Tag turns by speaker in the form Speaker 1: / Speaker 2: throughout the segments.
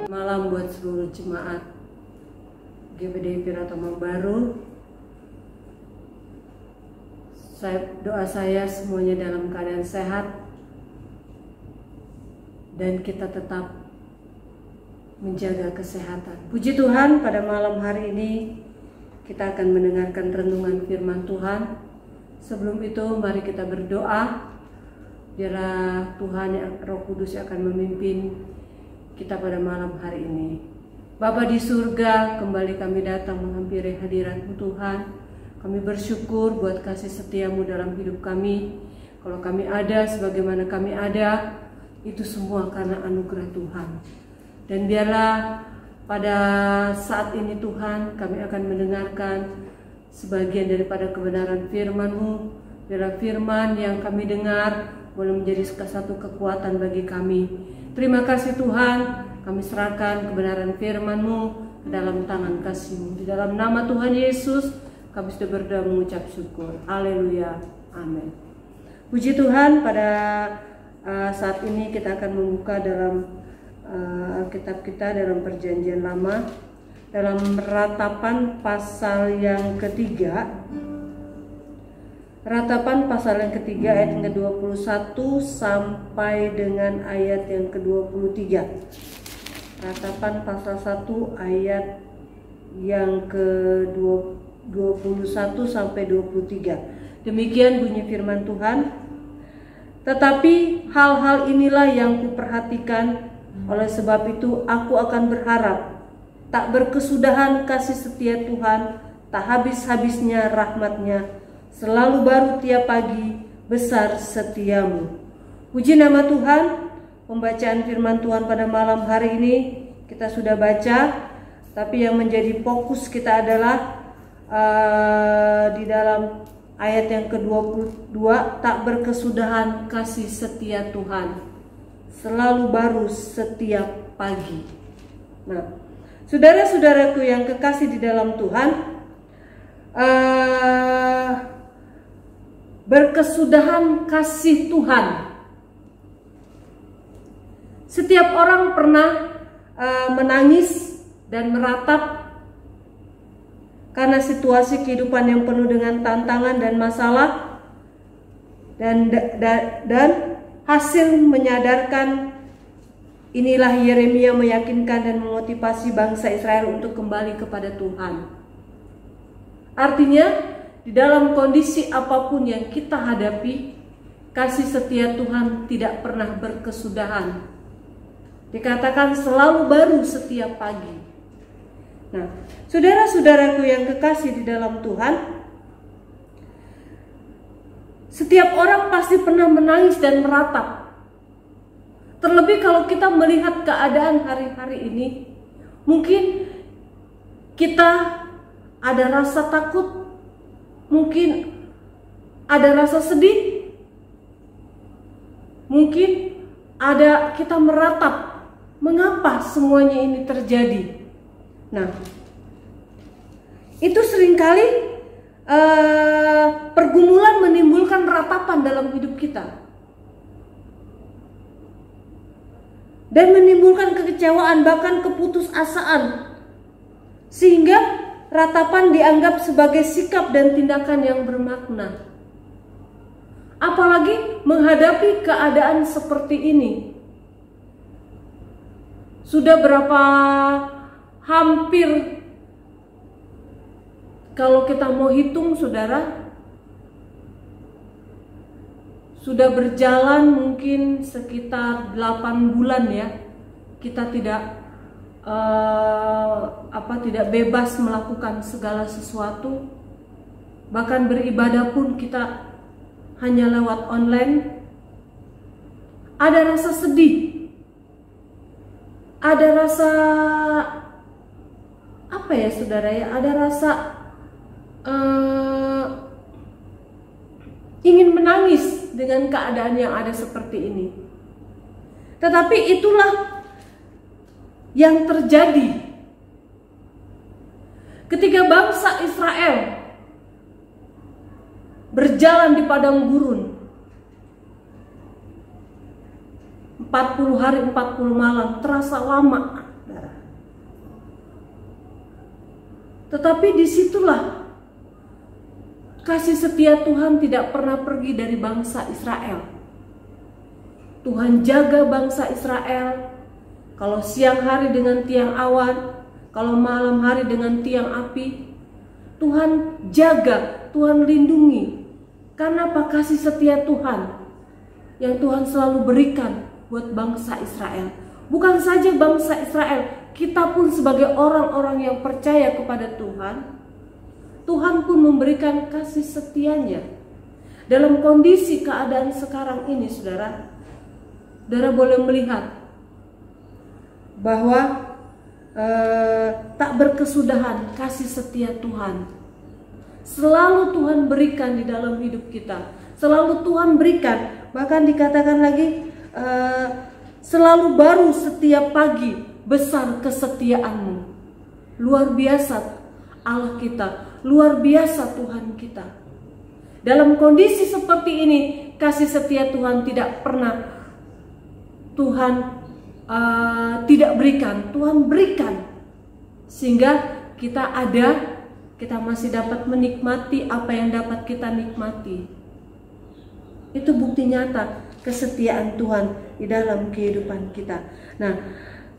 Speaker 1: Malam buat seluruh jemaat GBD Piratama Baru. Doa saya semuanya dalam keadaan sehat dan kita tetap menjaga kesehatan. Puji Tuhan, pada malam hari ini kita akan mendengarkan renungan firman Tuhan. Sebelum itu mari kita berdoa. Biarlah Tuhan yang Roh Kudus akan memimpin kita pada malam hari ini. Bapa di surga, kembali kami datang menghampiri hadirat-Mu Tuhan. Kami bersyukur buat kasih setia-Mu dalam hidup kami. Kalau kami ada sebagaimana kami ada, itu semua karena anugerah Tuhan. Dan biarlah pada saat ini Tuhan, kami akan mendengarkan sebagian daripada kebenaran firman-Mu. Biarlah firman yang kami dengar boleh menjadi satu kekuatan bagi kami. Terima kasih Tuhan, kami serahkan kebenaran firman-Mu ke dalam tangan kasih-Mu. Di dalam nama Tuhan Yesus, kami sudah berdoa mengucap syukur. Haleluya. Amin. Puji Tuhan, pada saat ini kita akan membuka dalam Alkitab kita dalam Perjanjian Lama, dalam Ratapan pasal yang ketiga. Ratapan pasal yang ketiga ayat yang ke-21 sampai dengan ayat yang ke-23. Ratapan pasal 1 ayat yang ke-21 sampai 23. Demikian bunyi firman Tuhan. Tetapi hal-hal inilah yang kuperhatikan, oleh sebab itu aku akan berharap. Tak berkesudahan kasih setia Tuhan, tak habis-habisnya rahmat-Nya. Selalu baru tiap pagi, besar setiamu. Puji nama Tuhan. Pembacaan firman Tuhan pada malam hari ini kita sudah baca, tapi yang menjadi fokus kita adalah di dalam ayat yang ke-22, tak berkesudahan kasih setia Tuhan, selalu baru setiap pagi. Nah, saudara-saudaraku yang kekasih di dalam Tuhan, berkesudahan kasih Tuhan. Setiap orang pernah menangis dan meratap karena situasi kehidupan yang penuh dengan tantangan dan masalah, dan hasil menyadarkan inilah Yeremia meyakinkan dan memotivasi bangsa Israel untuk kembali kepada Tuhan. Artinya, di dalam kondisi apapun yang kita hadapi, kasih setia Tuhan tidak pernah berkesudahan. Dikatakan selalu baru setiap pagi. Nah, saudara-saudaraku yang kekasih di dalam Tuhan, setiap orang pasti pernah menangis dan meratap. Terlebih kalau kita melihat keadaan hari-hari ini, mungkin kita ada rasa takut, mungkin ada rasa sedih, mungkin ada kita meratap, mengapa semuanya ini terjadi. Nah, itu seringkali pergumulan menimbulkan ratapan dalam hidup kita dan menimbulkan kekecewaan, bahkan keputusasaan, sehingga ratapan dianggap sebagai sikap dan tindakan yang bermakna. Apalagi menghadapi keadaan seperti ini. Sudah berapa hampir, kalau kita mau hitung saudara, sudah berjalan mungkin sekitar 8 bulan ya, kita tidak tidak bebas melakukan segala sesuatu. Bahkan beribadah pun kita hanya lewat online. Ada rasa sedih, ada rasa apa ya saudara ya, ada rasa ingin menangis dengan keadaan yang ada seperti ini. Tetapi itulah yang terjadi ketika bangsa Israel berjalan di padang gurun 40 hari 40 malam, terasa lama. Tetapi disitulah kasih setia Tuhan tidak pernah pergi dari bangsa Israel. Tuhan jaga bangsa Israel. Kalau siang hari dengan tiang awan, kalau malam hari dengan tiang api, Tuhan jaga, Tuhan lindungi. Karena apa? Kasih setia Tuhan yang Tuhan selalu berikan buat bangsa Israel. Bukan saja bangsa Israel, kita pun sebagai orang-orang yang percaya kepada Tuhan, Tuhan pun memberikan kasih setianya. Dalam kondisi keadaan sekarang ini, saudara boleh melihat bahwa tak berkesudahan kasih setia Tuhan. Selalu Tuhan berikan di dalam hidup kita. Selalu Tuhan berikan. Bahkan dikatakan lagi, selalu baru setiap pagi, besar kesetiaanmu. Luar biasa Allah kita, luar biasa Tuhan kita. Dalam kondisi seperti ini, kasih setia Tuhan tidak pernah Tuhan tidak berikan, Tuhan berikan. Sehingga kita masih dapat menikmati apa yang dapat kita nikmati. Itu bukti nyata kesetiaan Tuhan di dalam kehidupan kita. Nah,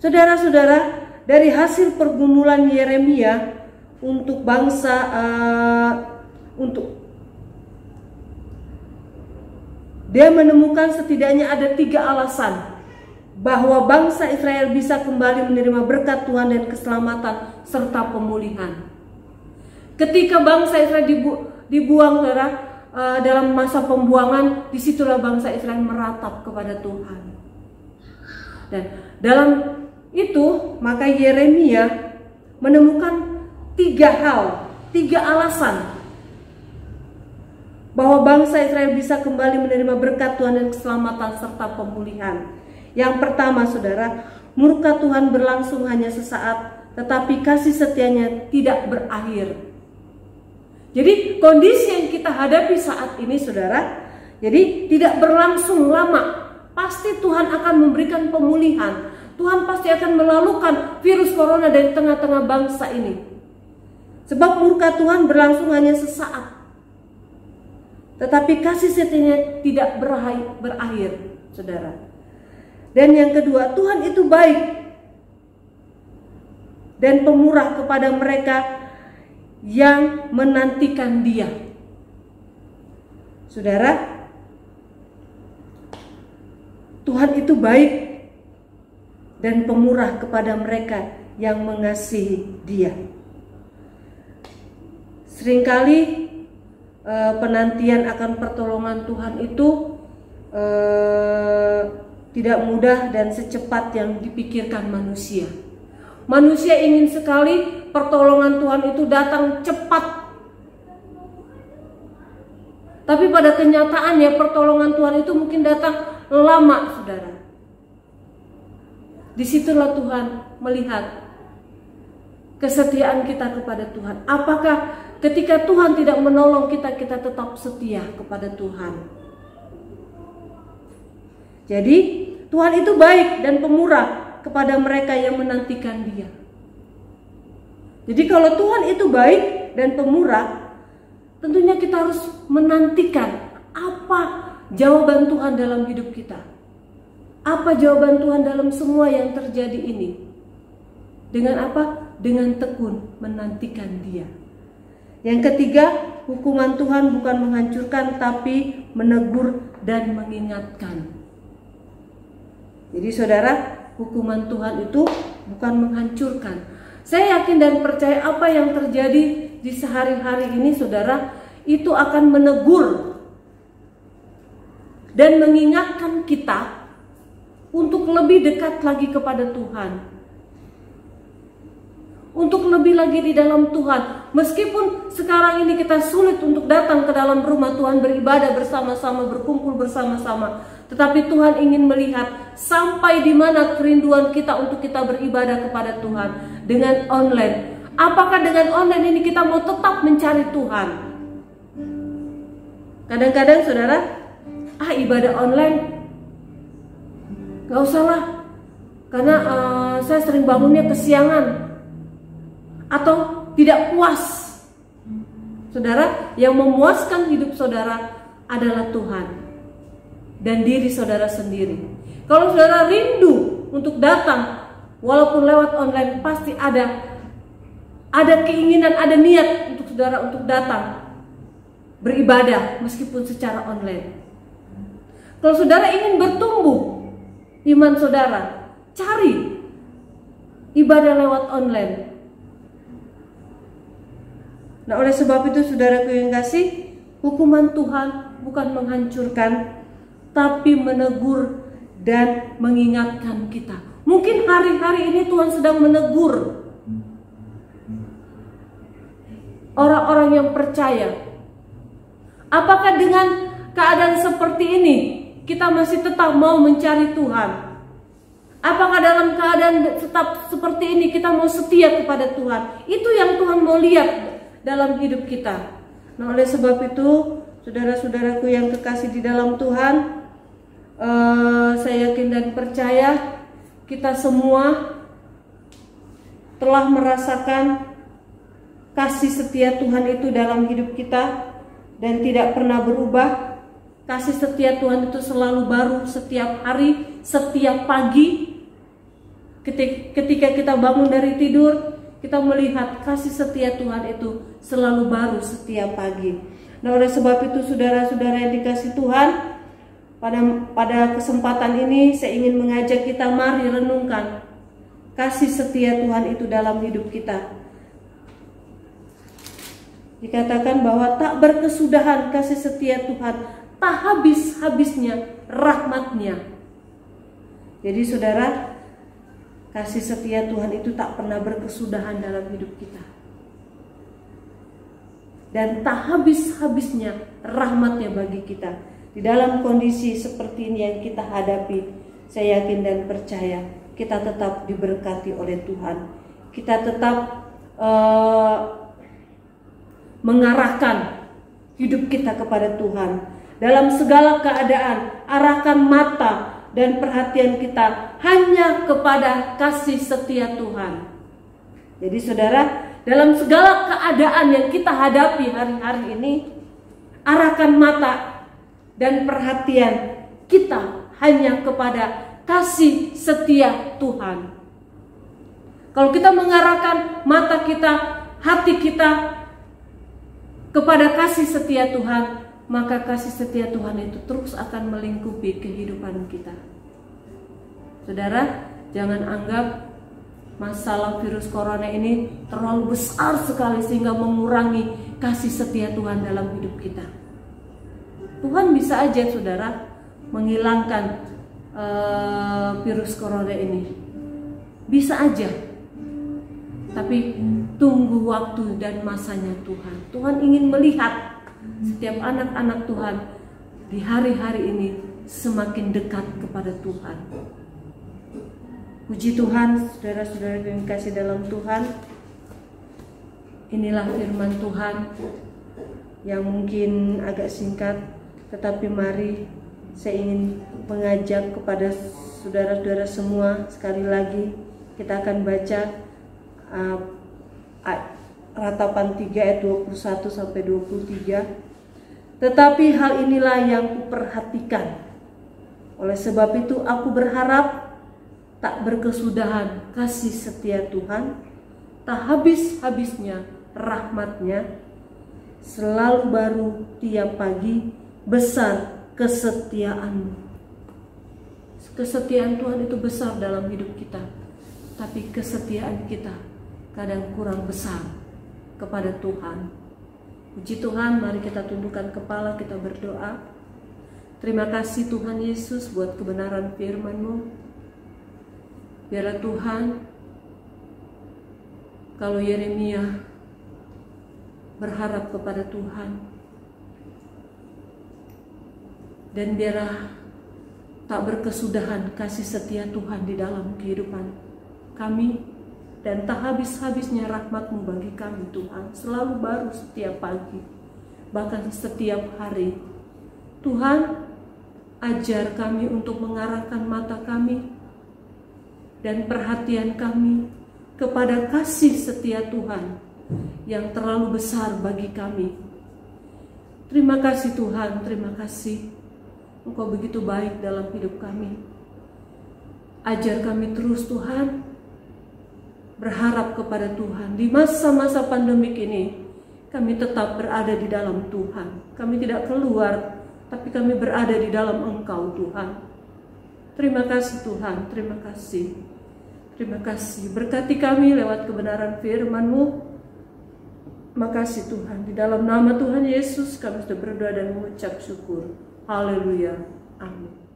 Speaker 1: saudara-saudara, dari hasil pergumulan Yeremia untuk bangsa, dia menemukan setidaknya ada 3 alasan bahwa bangsa Israel bisa kembali menerima berkat Tuhan dan keselamatan serta pemulihan. Ketika bangsa Israel dibuang, dalam masa pembuangan, disitulah bangsa Israel meratap kepada Tuhan. Dan dalam itu maka Yeremia menemukan 3 alasan bahwa bangsa Israel bisa kembali menerima berkat Tuhan dan keselamatan serta pemulihan. Yang pertama, saudara, murka Tuhan berlangsung hanya sesaat, tetapi kasih setianya tidak berakhir. Jadi kondisi yang kita hadapi saat ini, saudara, jadi tidak berlangsung lama. Pasti Tuhan akan memberikan pemulihan. Tuhan pasti akan melalukan virus corona dari tengah-tengah bangsa ini. Sebab murka Tuhan berlangsung hanya sesaat, tetapi kasih setianya tidak berakhir, saudara. Dan yang kedua, Tuhan itu baik dan pemurah kepada mereka yang menantikan Dia. Saudara, Tuhan itu baik dan pemurah kepada mereka yang mengasihi Dia. Seringkali penantian akan pertolongan Tuhan itu tidak mudah dan secepat yang dipikirkan manusia. Manusia ingin sekali pertolongan Tuhan itu datang cepat. Tapi pada kenyataannya pertolongan Tuhan itu mungkin datang lama, saudara. Disitulah Tuhan melihat kesetiaan kita kepada Tuhan. Apakah ketika Tuhan tidak menolong kita, kita tetap setia kepada Tuhan? Jadi Tuhan itu baik dan pemurah kepada mereka yang menantikan Dia. Jadi kalau Tuhan itu baik dan pemurah, tentunya kita harus menantikan apa jawaban Tuhan dalam hidup kita. Apa jawaban Tuhan dalam semua yang terjadi ini? Dengan apa? Dengan tekun menantikan Dia. Yang ketiga, hukuman Tuhan bukan menghancurkan tapi menegur dan mengingatkan. Jadi saudara, hukuman Tuhan itu bukan menghancurkan. Saya yakin dan percaya apa yang terjadi di sehari-hari ini, saudara, itu akan menegur dan mengingatkan kita untuk lebih dekat lagi kepada Tuhan. Untuk lebih lagi di dalam Tuhan. Meskipun sekarang ini kita sulit untuk datang ke dalam rumah Tuhan, beribadah bersama-sama, berkumpul bersama-sama, tetapi Tuhan ingin melihat sampai di mana kerinduan kita untuk kita beribadah kepada Tuhan dengan online. Apakah dengan online ini kita mau tetap mencari Tuhan? Kadang-kadang saudara, ibadah online gak usah lah, karena saya sering bangunnya kesiangan. Atau tidak puas. Saudara, yang memuaskan hidup saudara adalah Tuhan dan diri saudara sendiri. Kalau saudara rindu untuk datang, walaupun lewat online, pasti ada keinginan, ada niat untuk saudara untuk datang beribadah meskipun secara online. Kalau saudara ingin bertumbuh iman saudara, cari ibadah lewat online. Nah, oleh sebab itu saudaraku yang kasih, hukuman Tuhan bukan menghancurkan, tapi menegur dan mengingatkan kita. Mungkin hari-hari ini Tuhan sedang menegur orang-orang yang percaya. Apakah dengan keadaan seperti ini kita masih tetap mau mencari Tuhan? Apakah dalam keadaan tetap seperti ini kita mau setia kepada Tuhan? Itu yang Tuhan mau lihat dalam hidup kita. Nah, oleh sebab itu, saudara-saudaraku yang kekasih di dalam Tuhan, saya yakin dan percaya kita semua telah merasakan kasih setia Tuhan itu dalam hidup kita dan tidak pernah berubah. Kasih setia Tuhan itu selalu baru setiap hari, setiap pagi. Ketika kita bangun dari tidur, kita melihat kasih setia Tuhan itu selalu baru setiap pagi. Nah, oleh sebab itu saudara-saudara yang dikasih Tuhan, pada kesempatan ini saya ingin mengajak kita, mari renungkan kasih setia Tuhan itu dalam hidup kita. Dikatakan bahwa tak berkesudahan kasih setia Tuhan, tak habis-habisnya rahmatnya. Jadi saudara, kasih setia Tuhan itu tak pernah berkesudahan dalam hidup kita. Dan tak habis-habisnya rahmatnya bagi kita. Di dalam kondisi seperti ini yang kita hadapi, saya yakin dan percaya kita tetap diberkati oleh Tuhan. Kita tetap mengarahkan hidup kita kepada Tuhan. Dalam segala keadaan, arahkan mata dan perhatian kita hanya kepada kasih setia Tuhan. Jadi saudara, dalam segala keadaan yang kita hadapi hari-hari ini, arahkan mata dan perhatian kita hanya kepada kasih setia Tuhan. Kalau kita mengarahkan mata kita, hati kita kepada kasih setia Tuhan, maka kasih setia Tuhan itu terus akan melingkupi kehidupan kita. Saudara, jangan anggap masalah virus corona ini terlalu besar sekali sehingga mengurangi kasih setia Tuhan dalam hidup kita. Tuhan bisa aja saudara menghilangkan virus corona ini, bisa aja. Tapi tunggu waktu dan masanya Tuhan. Tuhan ingin melihat setiap anak-anak Tuhan di hari-hari ini semakin dekat kepada Tuhan. Puji Tuhan, saudara-saudara yang kasih dalam Tuhan. Inilah firman Tuhan yang mungkin agak singkat, tetapi mari saya ingin mengajak kepada saudara-saudara semua, sekali lagi kita akan baca Ratapan 3 ayat 21 sampai 23. Tetapi hal inilah yang kuperhatikan. Oleh sebab itu aku berharap tak berkesudahan kasih setia Tuhan, tak habis-habisnya rahmatnya, selalu baru tiap pagi, besar kesetiaanmu. Kesetiaan Tuhan itu besar dalam hidup kita, tapi kesetiaan kita kadang kurang besar kepada Tuhan. Puji Tuhan, mari kita tundukkan kepala, kita berdoa. Terima kasih Tuhan Yesus buat kebenaran firman-Mu. Biarlah Tuhan, kalau Yeremia berharap kepada Tuhan, dan biarlah tak berkesudahan kasih setia Tuhan di dalam kehidupan kami, dan tak habis-habisnya rahmat-Mu bagi kami Tuhan, selalu baru setiap pagi, bahkan setiap hari. Tuhan, ajar kami untuk mengarahkan mata kami dan perhatian kami kepada kasih setia Tuhan yang terlalu besar bagi kami. Terima kasih Tuhan, terima kasih. Engkau begitu baik dalam hidup kami. Ajar kami terus Tuhan, berharap kepada Tuhan. Di masa-masa pandemik ini, kami tetap berada di dalam Tuhan. Kami tidak keluar, tapi kami berada di dalam Engkau Tuhan. Terima kasih Tuhan, terima kasih. Terima kasih, berkati kami lewat kebenaran firman-Mu. Makasih Tuhan, di dalam nama Tuhan Yesus kami sudah berdoa dan mengucap syukur. Haleluya, amin.